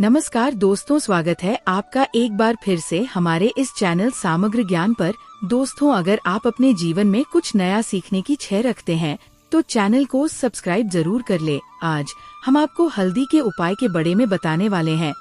नमस्कार दोस्तों, स्वागत है आपका एक बार फिर से हमारे इस चैनल सामग्र ज्ञान पर। दोस्तों, अगर आप अपने जीवन में कुछ नया सीखने की इच्छा रखते हैं तो चैनल को सब्सक्राइब जरूर कर ले। आज हम आपको हल्दी के उपाय के बारे में बताने वाले हैं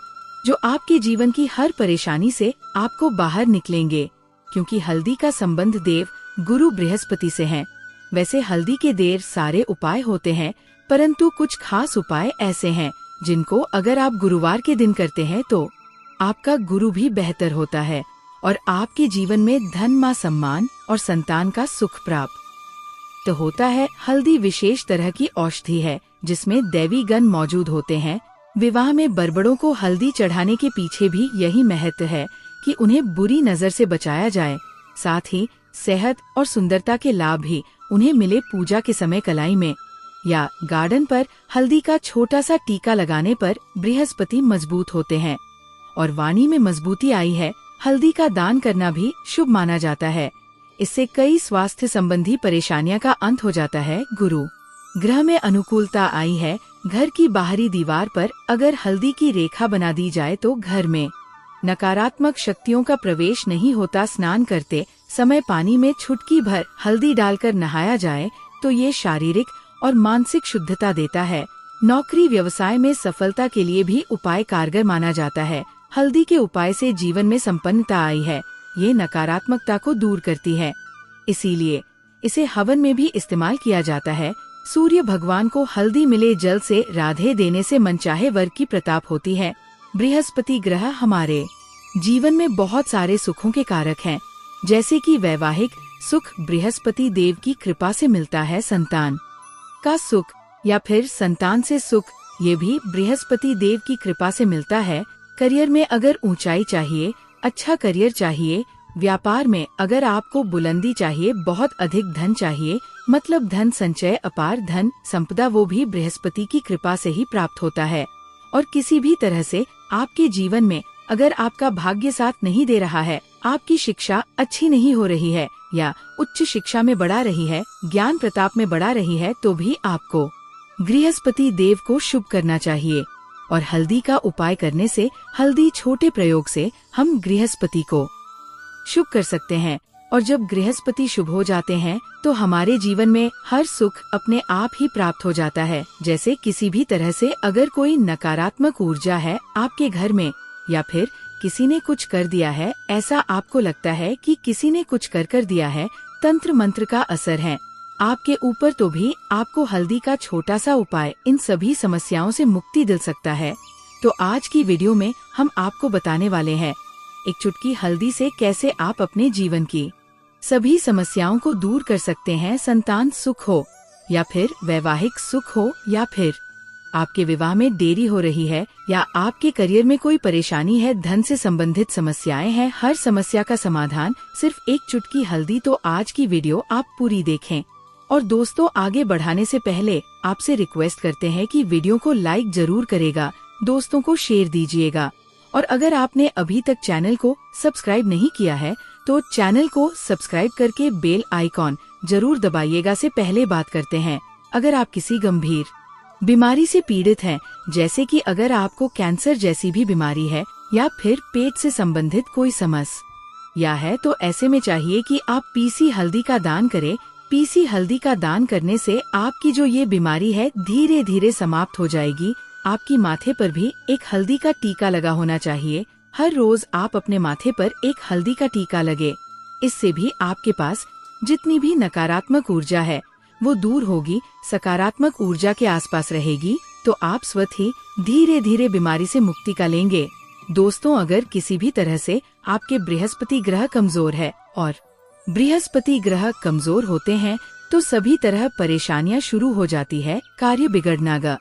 जो आपके जीवन की हर परेशानी से आपको बाहर निकलेंगे, क्योंकि हल्दी का संबंध देव गुरु बृहस्पति से है। वैसे हल्दी के ढेर सारे उपाय होते हैं, परंतु कुछ खास उपाय ऐसे हैं जिनको अगर आप गुरुवार के दिन करते हैं तो आपका गुरु भी बेहतर होता है और आपके जीवन में धन, मां सम्मान और संतान का सुख प्राप्त तो होता है। हल्दी विशेष तरह की औषधि है जिसमें दैवी गण मौजूद होते हैं। विवाह में बड़बड़ों को हल्दी चढ़ाने के पीछे भी यही महत्व है कि उन्हें बुरी नजर से बचाया जाए। साथ ही सेहत और सुंदरता के लाभ भी उन्हें मिले। पूजा के समय कलाई में या गार्डन पर हल्दी का छोटा सा टीका लगाने पर बृहस्पति मजबूत होते हैं और वाणी में मजबूती आई है। हल्दी का दान करना भी शुभ माना जाता है। इससे कई स्वास्थ्य संबंधी परेशानियां का अंत हो जाता है। गुरु ग्रह में अनुकूलता आई है। घर की बाहरी दीवार पर अगर हल्दी की रेखा बना दी जाए तो घर में नकारात्मक शक्तियों का प्रवेश नहीं होता। स्नान करते समय पानी में चुटकी भर हल्दी डालकर नहाया जाए तो ये शारीरिक और मानसिक शुद्धता देता है। नौकरी व्यवसाय में सफलता के लिए भी उपाय कारगर माना जाता है। हल्दी के उपाय से जीवन में संपन्नता आई है। ये नकारात्मकता को दूर करती है, इसीलिए इसे हवन में भी इस्तेमाल किया जाता है। सूर्य भगवान को हल्दी मिले जल से राधे देने से मनचाहे वर की प्राप्ति होती है। बृहस्पति ग्रह हमारे जीवन में बहुत सारे सुखों के कारक हैं, जैसे कि वैवाहिक सुख बृहस्पति देव की कृपा से मिलता है। संतान का सुख या फिर संतान से सुख, ये भी बृहस्पति देव की कृपा से मिलता है। करियर में अगर ऊंचाई चाहिए, अच्छा करियर चाहिए, व्यापार में अगर आपको बुलंदी चाहिए, बहुत अधिक धन चाहिए, मतलब धन संचय, अपार धन संपदा, वो भी बृहस्पति की कृपा से ही प्राप्त होता है। और किसी भी तरह से आपके जीवन में अगर आपका भाग्य साथ नहीं दे रहा है, आपकी शिक्षा अच्छी नहीं हो रही है या उच्च शिक्षा में बढ़ा रही है, ज्ञान प्रताप में बढ़ा रही है, तो भी आपको बृहस्पति देव को शुभ करना चाहिए। और हल्दी का उपाय करने से, हल्दी छोटे प्रयोग से हम बृहस्पति को शुभ कर सकते हैं। और जब बृहस्पति शुभ हो जाते हैं तो हमारे जीवन में हर सुख अपने आप ही प्राप्त हो जाता है। जैसे किसी भी तरह से अगर कोई नकारात्मक ऊर्जा है आपके घर में, या फिर किसी ने कुछ कर दिया है, ऐसा आपको लगता है कि किसी ने कुछ कर दिया है, तंत्र मंत्र का असर है आपके ऊपर, तो भी आपको हल्दी का छोटा सा उपाय इन सभी समस्याओं से मुक्ति दिल सकता है। तो आज की वीडियो में हम आपको बताने वाले हैं एक चुटकी हल्दी से कैसे आप अपने जीवन की सभी समस्याओं को दूर कर सकते हैं। संतान सुख हो या फिर वैवाहिक सुख हो, या फिर आपके विवाह में देरी हो रही है, या आपके करियर में कोई परेशानी है, धन से संबंधित समस्याएं हैं, हर समस्या का समाधान सिर्फ एक चुटकी हल्दी। तो आज की वीडियो आप पूरी देखें। और दोस्तों, आगे बढ़ाने से पहले आपसे रिक्वेस्ट करते हैं कि वीडियो को लाइक जरूर करेगा, दोस्तों को शेयर दीजिएगा। और अगर आपने अभी तक चैनल को सब्सक्राइब नहीं किया है तो चैनल को सब्सक्राइब करके बेल आइकॉन जरूर दबाइएगा। से पहले बात करते हैं, अगर आप किसी गंभीर बीमारी से पीड़ित हैं, जैसे कि अगर आपको कैंसर जैसी भी बीमारी है या फिर पेट से संबंधित कोई समस्या है, तो ऐसे में चाहिए कि आप पीसी हल्दी का दान करें। पीसी हल्दी का दान करने से आपकी जो ये बीमारी है धीरे धीरे समाप्त हो जाएगी। आपकी माथे पर भी एक हल्दी का टीका लगा होना चाहिए। हर रोज आप अपने माथे पर एक हल्दी का टीका लगे। इससे भी आपके पास जितनी भी नकारात्मक ऊर्जा है वो दूर होगी, सकारात्मक ऊर्जा के आसपास रहेगी, तो आप स्वतः ही धीरे धीरे बीमारी से मुक्ति का लेंगे। दोस्तों, अगर किसी भी तरह से आपके बृहस्पति ग्रह कमजोर है, और बृहस्पति ग्रह कमजोर होते हैं तो सभी तरह परेशानियां शुरू हो जाती है, कार्य बिगड़ना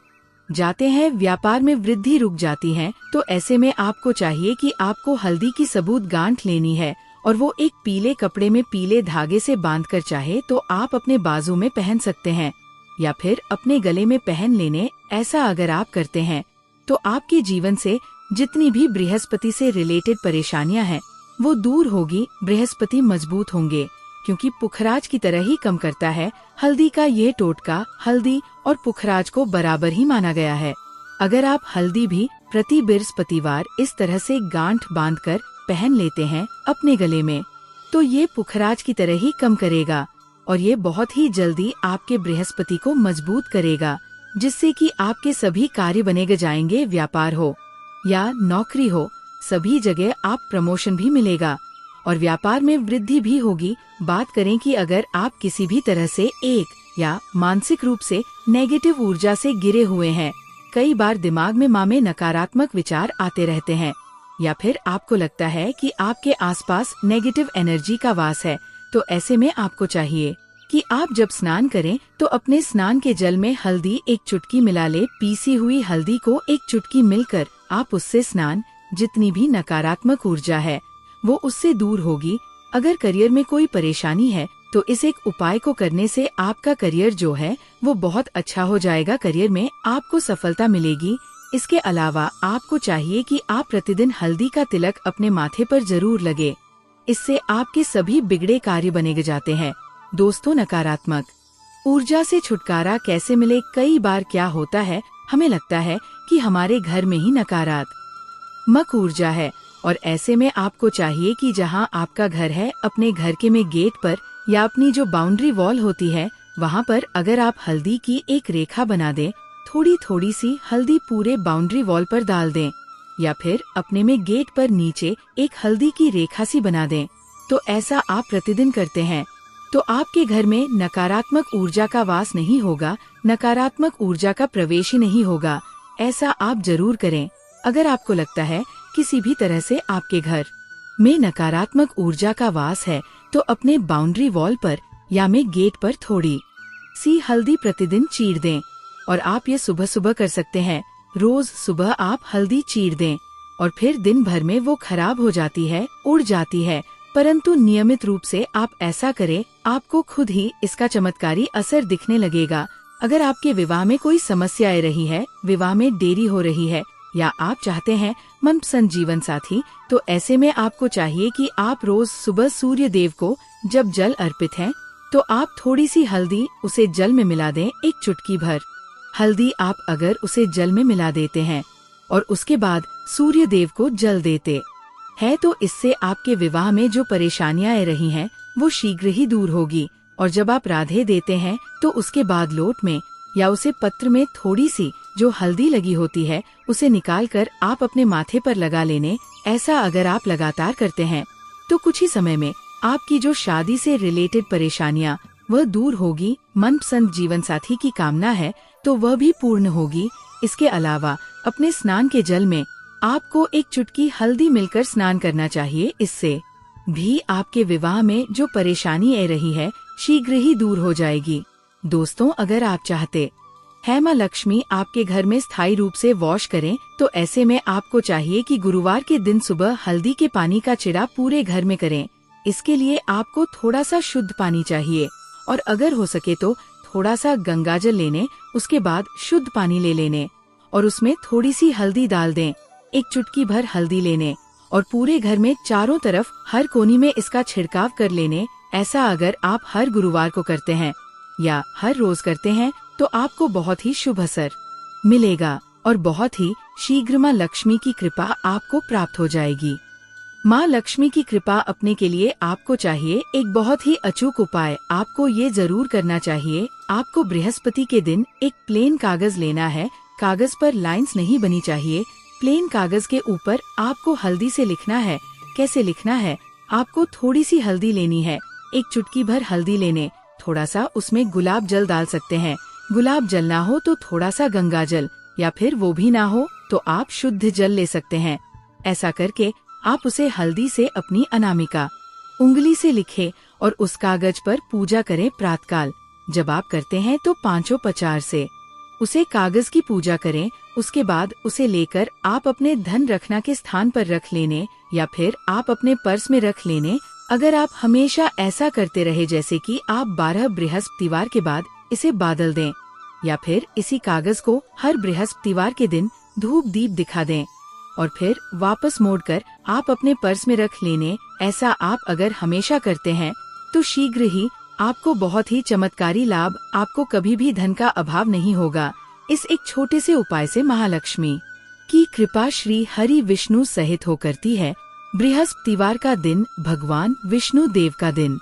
जाते हैं, व्यापार में वृद्धि रुक जाती है। तो ऐसे में आपको चाहिए कि आपको हल्दी की सबूत गांठ लेनी है और वो एक पीले कपड़े में पीले धागे से बांधकर चाहे तो आप अपने बाजू में पहन सकते हैं या फिर अपने गले में पहन लेने। ऐसा अगर आप करते हैं तो आपके जीवन से जितनी भी बृहस्पति से रिलेटेड परेशानियां हैं वो दूर होगी, बृहस्पति मजबूत होंगे, क्योंकि पुखराज की तरह ही कम करता है। हल्दी का ये टोटका हल्दी और पुखराज को बराबर ही माना गया है। अगर आप हल्दी भी प्रति बृहस्पतिवार इस तरह से गांठ बांधकर पहन लेते हैं अपने गले में, तो ये पुखराज की तरह ही कम करेगा और ये बहुत ही जल्दी आपके बृहस्पति को मजबूत करेगा, जिससे कि आपके सभी कार्य बने जाएंगे। व्यापार हो या नौकरी हो, सभी जगह आप प्रमोशन भी मिलेगा और व्यापार में वृद्धि भी होगी। बात करें कि अगर आप किसी भी तरह से एक या मानसिक रूप से नेगेटिव ऊर्जा से गिरे हुए हैं, कई बार दिमाग में नकारात्मक विचार आते रहते हैं या फिर आपको लगता है कि आपके आसपास नेगेटिव एनर्जी का वास है, तो ऐसे में आपको चाहिए कि आप जब स्नान करें तो अपने स्नान के जल में हल्दी एक चुटकी मिला ले। पीसी हुई हल्दी को एक चुटकी मिलकर आप उससे स्नान, जितनी भी नकारात्मक ऊर्जा है वो उससे दूर होगी। अगर करियर में कोई परेशानी है तो इस एक उपाय को करने से आपका करियर जो है वो बहुत अच्छा हो जाएगा, करियर में आपको सफलता मिलेगी। इसके अलावा आपको चाहिए कि आप प्रतिदिन हल्दी का तिलक अपने माथे पर जरूर लगे, इससे आपके सभी बिगड़े कार्य बने जाते हैं। दोस्तों, नकारात्मक ऊर्जा से छुटकारा कैसे मिले? कई बार क्या होता है, हमें लगता है कि हमारे घर में ही नकारात्मक ऊर्जा है और ऐसे में आपको चाहिए कि जहां आपका घर है, अपने घर के में गेट पर या अपनी जो बाउंड्री वॉल होती है वहां पर अगर आप हल्दी की एक रेखा बना दें, थोड़ी थोड़ी सी हल्दी पूरे बाउंड्री वॉल पर डाल दें या फिर अपने में गेट पर नीचे एक हल्दी की रेखा सी बना दें, तो ऐसा आप प्रतिदिन करते हैं तो आपके घर में नकारात्मक ऊर्जा का वास नहीं होगा, नकारात्मक ऊर्जा का प्रवेश ही नहीं होगा। ऐसा आप जरूर करें। अगर आपको लगता है किसी भी तरह से आपके घर में नकारात्मक ऊर्जा का वास है, तो अपने बाउंड्री वॉल पर या में गेट पर थोड़ी सी हल्दी प्रतिदिन चीर दें और आप ये सुबह सुबह कर सकते हैं। रोज सुबह आप हल्दी चीर दें और फिर दिन भर में वो खराब हो जाती है, उड़ जाती है, परंतु नियमित रूप से आप ऐसा करें, आपको खुद ही इसका चमत्कारी असर दिखने लगेगा। अगर आपके विवाह में कोई समस्या आ रही है, विवाह में देरी हो रही है या आप चाहते हैं मनपसंद जीवन साथी, तो ऐसे में आपको चाहिए कि आप रोज सुबह सूर्य देव को जब जल अर्पित है तो आप थोड़ी सी हल्दी उसे जल में मिला दें। एक चुटकी भर हल्दी आप अगर उसे जल में मिला देते हैं और उसके बाद सूर्य देव को जल देते हैं, तो इससे आपके विवाह में जो परेशानियां आ रही हैं वो शीघ्र ही दूर होगी। और जब आप राधे देते हैं तो उसके बाद लोट में या उसे पत्र में थोड़ी सी जो हल्दी लगी होती है उसे निकाल कर आप अपने माथे पर लगा लेने। ऐसा अगर आप लगातार करते हैं तो कुछ ही समय में आपकी जो शादी से रिलेटेड परेशानियां वह दूर होगी। मनपसंद जीवन साथी की कामना है तो वह भी पूर्ण होगी। इसके अलावा अपने स्नान के जल में आपको एक चुटकी हल्दी मिलकर स्नान करना चाहिए। इससे भी आपके विवाह में जो परेशानी आ रही है शीघ्र ही दूर हो जाएगी। दोस्तों, अगर आप चाहते हैं माँ लक्ष्मी आपके घर में स्थायी रूप से वॉश करें, तो ऐसे में आपको चाहिए कि गुरुवार के दिन सुबह हल्दी के पानी का छिड़काव पूरे घर में करें। इसके लिए आपको थोड़ा सा शुद्ध पानी चाहिए और अगर हो सके तो थोड़ा सा गंगाजल लेने, उसके बाद शुद्ध पानी ले लेने और उसमें थोड़ी सी हल्दी डाल दें। एक चुटकी भर हल्दी लेने और पूरे घर में चारों तरफ हर कोनी में इसका छिड़काव कर लेने। ऐसा अगर आप हर गुरुवार को करते हैं या हर रोज करते हैं तो आपको बहुत ही शुभ असर मिलेगा और बहुत ही शीघ्र माँ लक्ष्मी की कृपा आपको प्राप्त हो जाएगी। माँ लक्ष्मी की कृपा अपने के लिए आपको चाहिए एक बहुत ही अचूक उपाय। आपको ये जरूर करना चाहिए। आपको बृहस्पति के दिन एक प्लेन कागज लेना है। कागज पर लाइंस नहीं बनी चाहिए। प्लेन कागज के ऊपर आपको हल्दी से लिखना है। कैसे लिखना है? आपको थोड़ी सी हल्दी लेनी है, एक चुटकी भर हल्दी लेने, थोड़ा सा उसमें गुलाब जल डाल सकते हैं। गुलाब जल ना हो तो थोड़ा सा गंगा जल, या फिर वो भी ना हो तो आप शुद्ध जल ले सकते हैं। ऐसा करके आप उसे हल्दी से अपनी अनामिका उंगली से लिखे और उस कागज पर पूजा करें प्रातःकाल। जब आप करते हैं तो 5 से उसे कागज की पूजा करें। उसके बाद उसे लेकर आप अपने धन रखना के स्थान पर रख लेने या फिर आप अपने पर्स में रख लेने। अगर आप हमेशा ऐसा करते रहे जैसे कि आप 12 बृहस्पतिवार के बाद इसे बादल दें या फिर इसी कागज को हर बृहस्पतिवार के दिन धूप दीप दिखा दें और फिर वापस मोड़कर आप अपने पर्स में रख लेने। ऐसा आप अगर हमेशा करते हैं तो शीघ्र ही आपको बहुत ही चमत्कारी लाभ, आपको कभी भी धन का अभाव नहीं होगा। इस एक छोटे से उपाय से महालक्ष्मी की कृपा श्री हरि विष्णु सहित हो करती है। बृहस्पतिवार का दिन भगवान विष्णु देव का दिन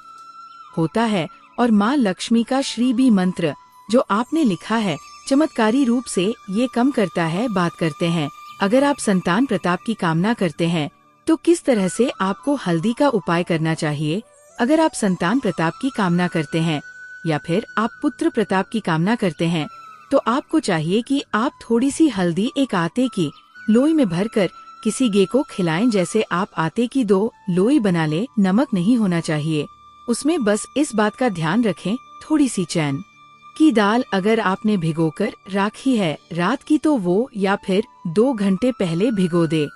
होता है और माँ लक्ष्मी का श्री बी मंत्र जो आपने लिखा है चमत्कारी रूप से ये कम करता है। बात करते हैं, अगर आप संतान प्रताप की कामना करते हैं तो किस तरह से आपको हल्दी का उपाय करना चाहिए। अगर आप संतान प्रताप की कामना करते हैं या फिर आप पुत्र प्रताप की कामना करते हैं तो आपको चाहिए कि आप थोड़ी सी हल्दी एक आटे की लोई में भरकर किसी गे को खिलाएं। जैसे आप आटे की 2 लोई बना ले, नमक नहीं होना चाहिए उसमें। बस इस बात का ध्यान रखें, थोड़ी सी चैन की दाल अगर आपने भिगोकर राखी है रात की तो वो या फिर 2 घंटे पहले भिगो दे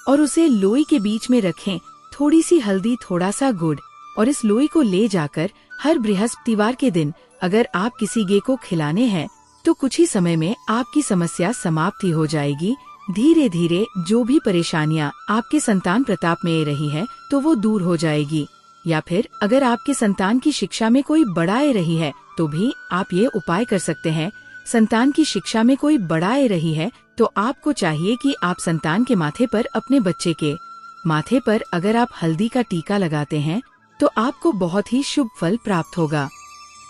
और उसे लोई के बीच में रखें। थोड़ी सी हल्दी, थोड़ा सा गुड़ और इस लोई को ले जाकर हर बृहस्पतिवार के दिन अगर आप किसी गे को खिलाने हैं तो कुछ ही समय में आपकी समस्या समाप्त ही हो जाएगी। धीरे धीरे जो भी परेशानियां आपके संतान प्रताप में रही है तो वो दूर हो जाएगी। या फिर अगर आपके संतान की शिक्षा में कोई बढ़ाए रही है तो भी आप ये उपाय कर सकते हैं। संतान की शिक्षा में कोई बढ़ाए रही है तो आपको चाहिए कि आप संतान के माथे पर, अपने बच्चे के माथे पर अगर आप हल्दी का टीका लगाते हैं तो आपको बहुत ही शुभ फल प्राप्त होगा।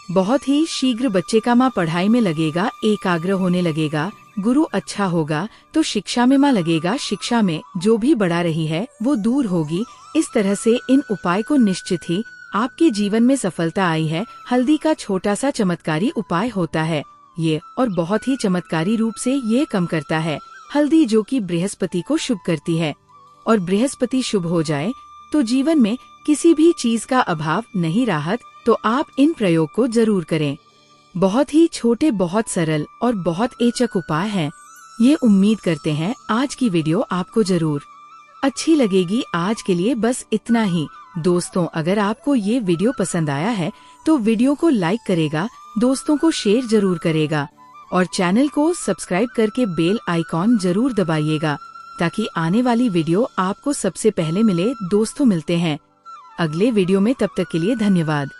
बहुत ही शीघ्र बच्चे का माँ पढ़ाई में लगेगा, एकाग्र होने लगेगा, गुरु अच्छा होगा तो शिक्षा में माँ लगेगा। शिक्षा में जो भी बढ़ा रही है वो दूर होगी। इस तरह से इन उपाय को निश्चित ही आपके जीवन में सफलता आई है। हल्दी का छोटा सा चमत्कारी उपाय होता है ये और बहुत ही चमत्कारी रूप से ये कम करता है हल्दी, जो कि बृहस्पति को शुभ करती है। और बृहस्पति शुभ हो जाए तो जीवन में किसी भी चीज का अभाव नहीं राहत। तो आप इन प्रयोग को जरूर करें। बहुत ही छोटे, बहुत सरल और बहुत एचक उपाय हैं। ये उम्मीद करते हैं आज की वीडियो आपको जरूर अच्छी लगेगी। आज के लिए बस इतना ही। दोस्तों, अगर आपको ये वीडियो पसंद आया है तो वीडियो को लाइक करेगा, दोस्तों को शेयर जरूर करेगा और चैनल को सब्सक्राइब करके बेल आइकॉन जरूर दबाइएगा ताकि आने वाली वीडियो आपको सबसे पहले मिले। दोस्तों, मिलते हैं अगले वीडियो में, तब तक के लिए धन्यवाद।